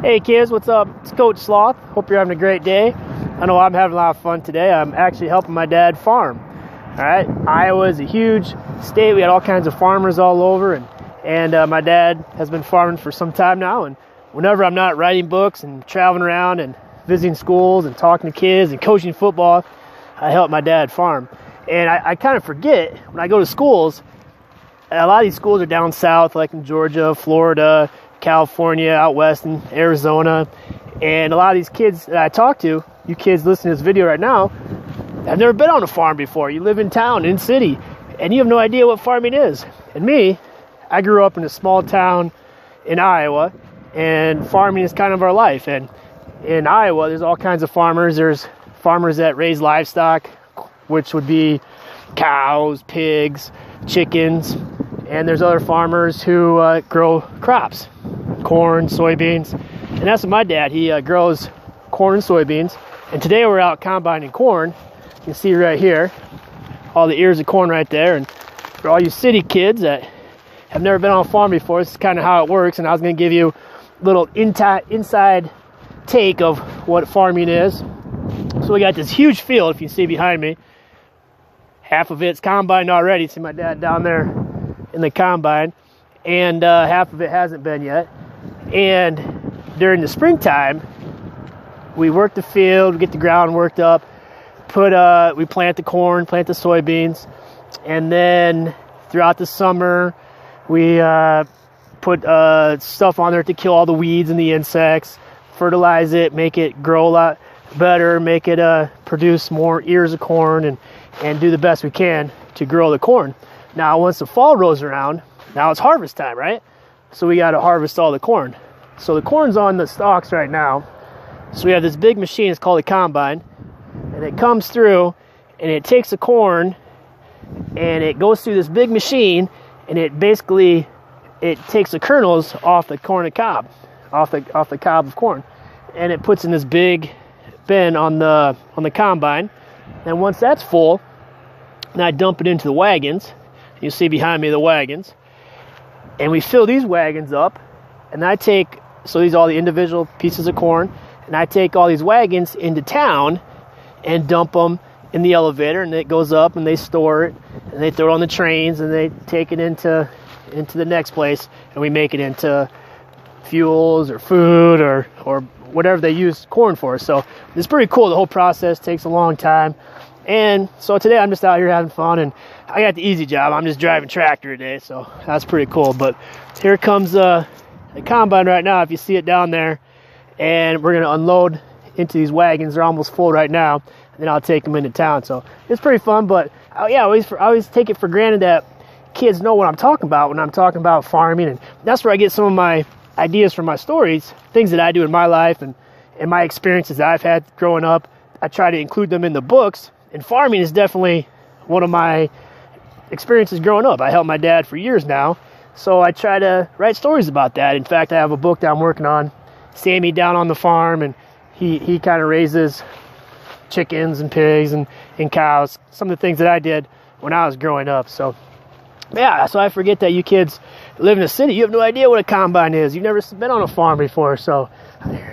Hey kids, what's up? It's Coach Sloth. Hope you're having a great day. I know I'm having a lot of fun today. I'm actually helping my dad farm. All right, Iowa is a huge state. We got all kinds of farmers all over, and my dad has been farming for some time now. And whenever I'm not writing books and traveling around and visiting schools and talking to kids and coaching football, I help my dad farm. And I kind of forget when I go to schools. A lot of these schools are down south, like in Georgia, Florida, California, out west in Arizona, and a lot of these kids that I talk to, you kids listening to this video right now, have never been on a farm before. You live in town, in city, and you have no idea what farming is. And me, I grew up in a small town in Iowa, and farming is kind of our life. And in Iowa, there's all kinds of farmers. There's farmers that raise livestock, which would be cows, pigs, chickens, and there's other farmers who grow crops, corn, soybeans, and that's what my dad, he grows corn and soybeans. And today we're out combining corn. You can see right here, all the ears of corn right there. And for all you city kids that have never been on a farm before, this is kind of how it works. And I was going to give you a little inside take of what farming is. So we got this huge field, if you see behind me. Half of it's combined already. See my dad down there in the combine, and half of it hasn't been yet. And during the springtime, we work the field, get the ground worked up, we plant the corn, plant the soybeans, and then throughout the summer, we put stuff on there to kill all the weeds and the insects, fertilize it, make it grow a lot better, make it produce more ears of corn, and do the best we can to grow the corn. Now, once the fall rolls around, now it's harvest time, right? So we got to harvest all the corn. So the corn's on the stalks right now. So we have this big machine, it's called a combine, and it comes through, and it takes the corn, and it goes through this big machine, and it takes the kernels off the corn cob, off the cob of corn, and it puts in this big bin on the combine. And once that's full, then I dump it into the wagons. You see behind me the wagons, and we fill these wagons up, and these are all the individual pieces of corn, and I take all these wagons into town and dump them in the elevator, and it goes up, and they store it, and they throw it on the trains, and they take it into the next place, and we make it into fuels or food or whatever they use corn for. So it's pretty cool. The whole process takes a long time. And so today I'm just out here having fun, and I got the easy job. I'm just driving tractor today, so that's pretty cool. But here comes the combine right now, if you see it down there, and we're going to unload into these wagons. They're almost full right now, and then I'll take them into town. So it's pretty fun, but I always take it for granted that kids know what I'm talking about when I'm talking about farming, and that's where I get some of my ideas from my stories, things that I do in my life and my experiences that I've had growing up. I try to include them in the books. And farming is definitely one of my experiences growing up. I helped my dad for years now, so I try to write stories about that. In fact, I have a book that I'm working on, Sammy down on the farm, and he kind of raises chickens and pigs and cows, some of the things that I did when I was growing up. So yeah, so I forget that you kids live in a city, you have no idea what a combine is. You've never been on a farm before, so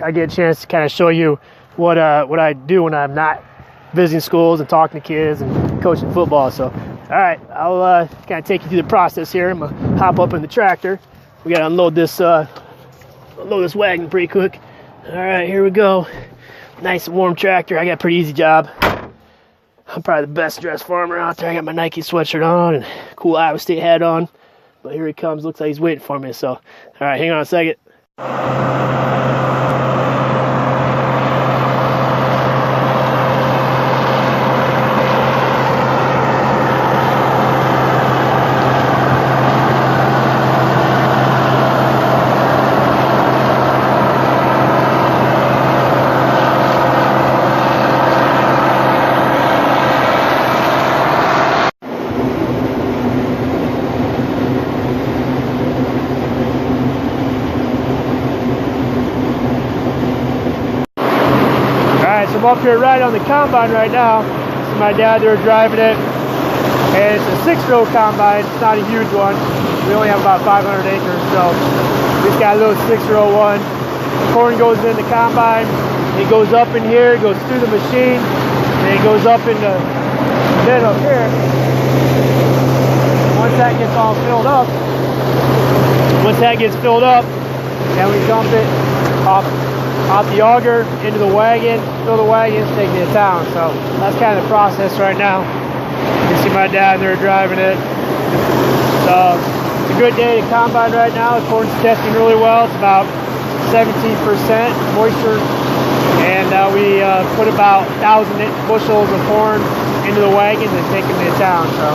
I get a chance to kind of show you what I do when I'm not visiting schools and talking to kids and coaching football. So, all right, I'll kind of take you through the process here. I'm gonna hop up in the tractor. We gotta unload this wagon pretty quick. All right, here we go. Nice and warm tractor. I got a pretty easy job. I'm probably the best dressed farmer out there. I got my Nike sweatshirt on and cool Iowa State hat on. But here he comes. Looks like he's waiting for me. So, all right, hang on a second. I'm up here right on the combine right now. So my dad, they're driving it, and it's a 6-row combine. It's not a huge one. We only have about 500 acres, so we've got a little 6-row one. corn goes in the combine. It goes up in here, it goes through the machine, and it goes up in the bin up here. Once that gets all filled up, then we dump it off the auger into the wagon, fill the wagon, take it to town. So that's kind of the process right now. You can see my dad there driving it. So it's a good day to combine right now. The corn's testing really well. It's about 17% moisture, and we put about 1,000 bushels of corn into the wagons and take them to town. So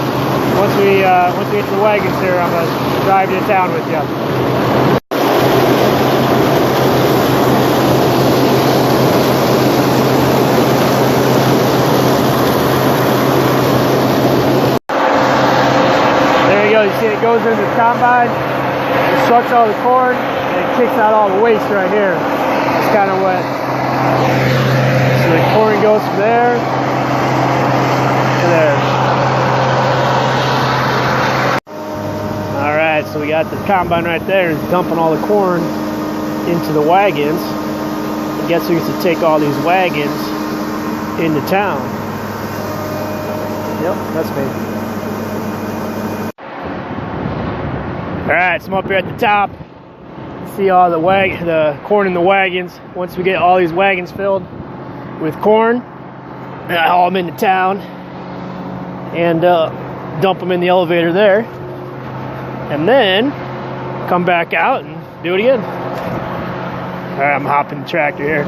once we get to the wagons here, I'm gonna drive to town with you. You see it goes into the combine, it sucks all the corn, and it kicks out all the waste right here. It's kind of wet. So the corn goes from there to there. Alright, so we got the combine right there. It's dumping all the corn into the wagons. I guess we used to take all these wagons into town. Yep, that's me. Alright, so I'm up here at the top. See all the corn in the wagons. Once we get all these wagons filled with corn, I haul them into town and dump them in the elevator there. And then come back out and do it again. Alright, I'm hopping the tractor here.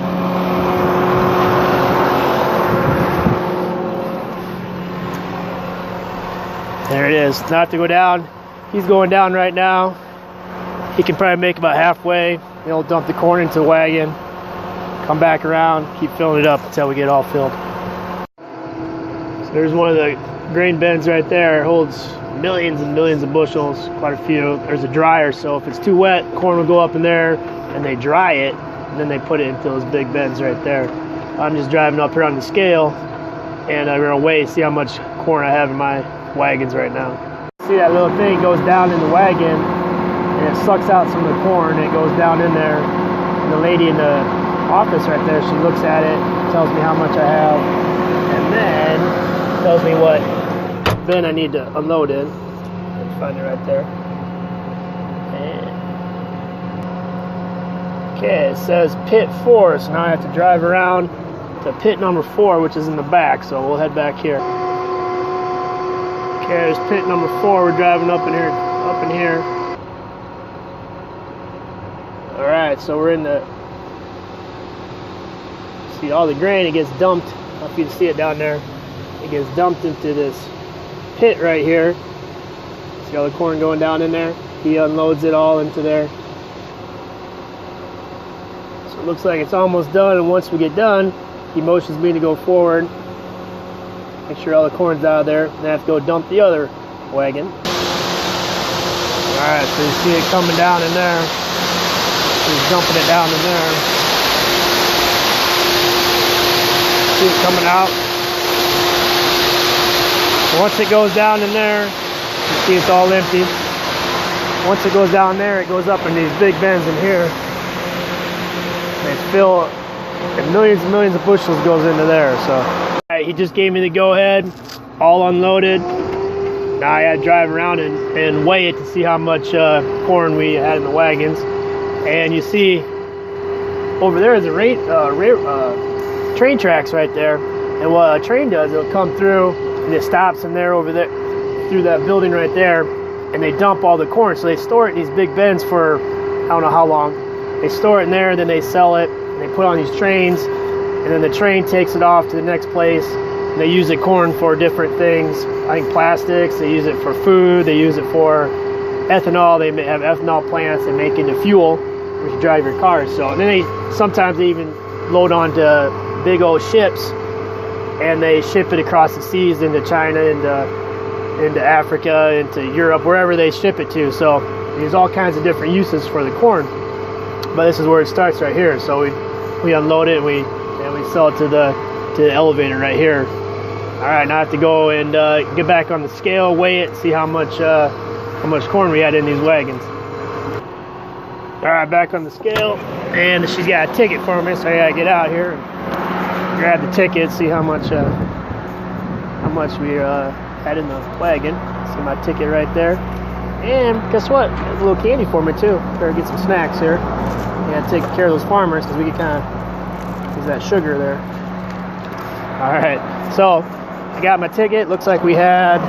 There it is. Now I have to go down. He's going down right now. He can probably make about halfway. He'll dump the corn into the wagon, come back around, keep filling it up until we get it all filled. So there's one of the grain bins right there. It holds millions and millions of bushels, quite a few. There's a dryer, so if it's too wet, corn will go up in there and they dry it, and then they put it into those big bins right there. I'm just driving up here on the scale, and I'm gonna weigh, see how much corn I have in my wagons right now. See that little thing goes down in the wagon, and it sucks out some of the corn, and it goes down in there. And the lady in the office right there, she looks at it, tells me how much I have, and then tells me what bin I need to unload in. Let's find it right there. And okay, it says pit 4, so now I have to drive around to pit number 4, which is in the back, so we'll head back here. Okay, there's pit number 4. We're driving up in here. Alright, so we're in the, see all the grain, it gets dumped. I don't know if you can see it down there. It gets dumped into this pit right here. See all the corn going down in there? He unloads it all into there. So it looks like it's almost done, and once we get done, he motions me to go forward. Make sure all the corn's out of there, and I have to go dump the other wagon. Alright, so you see it coming down in there. He's dumping it down in there. See it coming out. So once it goes down in there, you see it's all empty. Once it goes down there, it goes up in these big bins in here. They fill, and millions of bushels goes into there. So he just gave me the go-ahead, all unloaded. Now I had to drive around and weigh it to see how much corn we had in the wagons. And you see over there is a train tracks right there. And what a train does, it'll come through and it stops in there over there, through that building right there, and they dump all the corn. So they store it in these big bins for I don't know how long. They store it in there, and then they sell it, and they put it on these trains, and then the train takes it off to the next place. And they use the corn for different things. I think plastics, they use it for food, they use it for ethanol. They have ethanol plants, they make it into fuel, which drive your cars. So, and then sometimes they even load onto big old ships, and they ship it across the seas into China, into Africa, into Europe, wherever they ship it to. So there's all kinds of different uses for the corn. But this is where it starts right here. So we unload it, and we sell it to the elevator right here. All right, now I have to go and get back on the scale, weigh it, see how much corn we had in these wagons. All right, back on the scale, and she's got a ticket for me, so I gotta get out here and grab the ticket, see how much we had in the wagon. See my ticket right there. And guess what? There's a little candy for me too. Better get some snacks here. We gotta take care of those farmers because we can kind of use that sugar there. All right, so I got my ticket. Looks like we had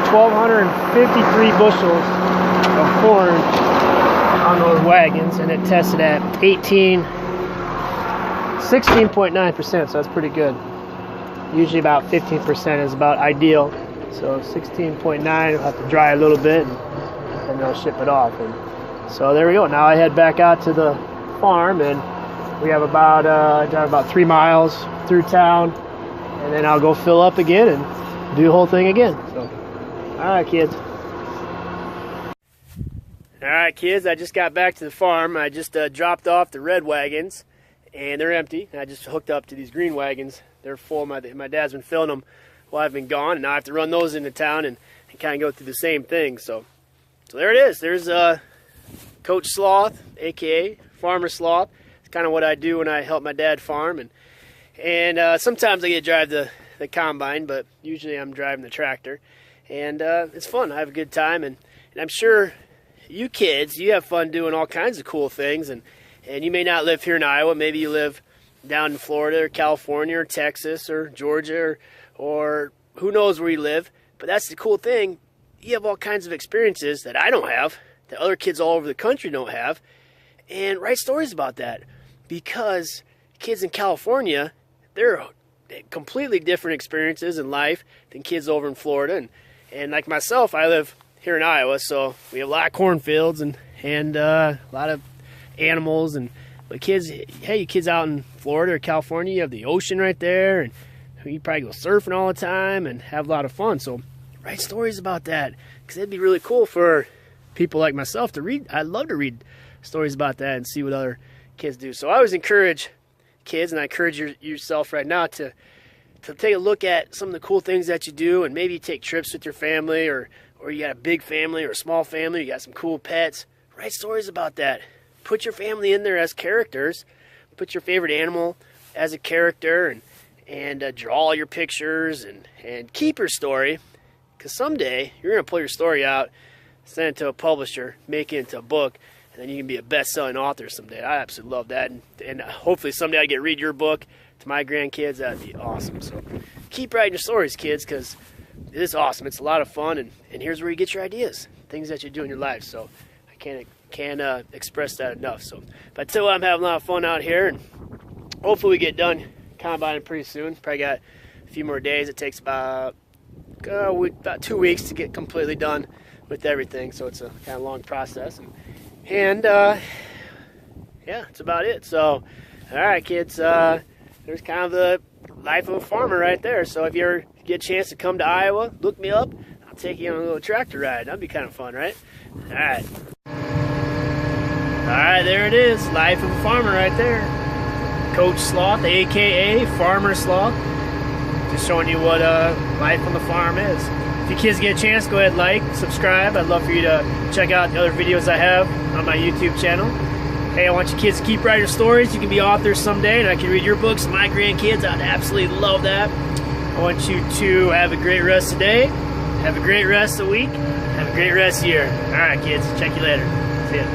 1,253 bushels of corn on those wagons, and it tested at 16.9%, so that's pretty good. Usually about 15% is about ideal. So 16.9, we'll have to dry a little bit and they'll ship it off. And so there we go. Now I head back out to the farm, and we have about drive about 3 miles through town, and then I'll go fill up again and do the whole thing again. So, all right, kids. All right, kids, I just got back to the farm. I just dropped off the red wagons, and they're empty. I just hooked up to these green wagons. They're full. My dad's been filling them while I've been gone, and now I have to run those into town and kind of go through the same thing. So there it is. There's Coach Sloth, a.k.a. Farmer Sloth. It's kind of what I do when I help my dad farm, and sometimes I get to drive the combine, but usually I'm driving the tractor, and it's fun. I have a good time, and I'm sure you kids, you have fun doing all kinds of cool things, and you may not live here in Iowa. Maybe you live down in Florida or California or Texas or Georgia or who knows where you live. But that's the cool thing. You have all kinds of experiences that I don't have, that other kids all over the country don't have, and write stories about that. Because kids in California, they're completely different experiences in life than kids over in Florida. And like myself, I live here in Iowa, so we have a lot of cornfields and a lot of animals. But kids, hey, you kids out in Florida or California, you have the ocean right there, and you probably go surfing all the time and have a lot of fun. So write stories about that, because it'd be really cool for people like myself to read. I'd love to read stories about that and see what other kids do. So I always encourage kids, and I encourage yourself right now to take a look at some of the cool things that you do, and maybe take trips with your family, or you got a big family or a small family, you got some cool pets. Write stories about that. Put your family in there as characters. Put your favorite animal as a character, and draw all your pictures, and keep your story, because someday you're going to pull your story out, send it to a publisher, make it into a book, and then you can be a best-selling author someday. I absolutely love that, and hopefully someday I get to read your book to my grandkids. That'd be awesome. So keep writing your stories, kids, because it is awesome. It's a lot of fun, and here's where you get your ideas, things that you do in your life. So I can't express that enough. So, but until I'm having a lot of fun out here, and hopefully we get done combining pretty soon. Probably got a few more days. It takes about 2 weeks to get completely done with everything. So it's a kind of long process, and yeah, that's about it. So, all right, kids, there's kind of the life of a farmer right there. So if you ever get a chance to come to Iowa, look me up. I'll take you on a little tractor ride. That'd be kind of fun, right? All right. All right, there it is. Life of a farmer right there. Coach Sloth, a.k.a. Farmer Sloth. Just showing you what life on the farm is. If you kids get a chance, go ahead and like, subscribe. I'd love for you to check out the other videos I have on my YouTube channel. Hey, I want you kids to keep writing stories. You can be authors someday, and I can read your books to my grandkids. I'd absolutely love that. I want you to have a great rest of the day. Have a great rest of the week. Have a great rest of the year. All right, kids. Check you later. See ya.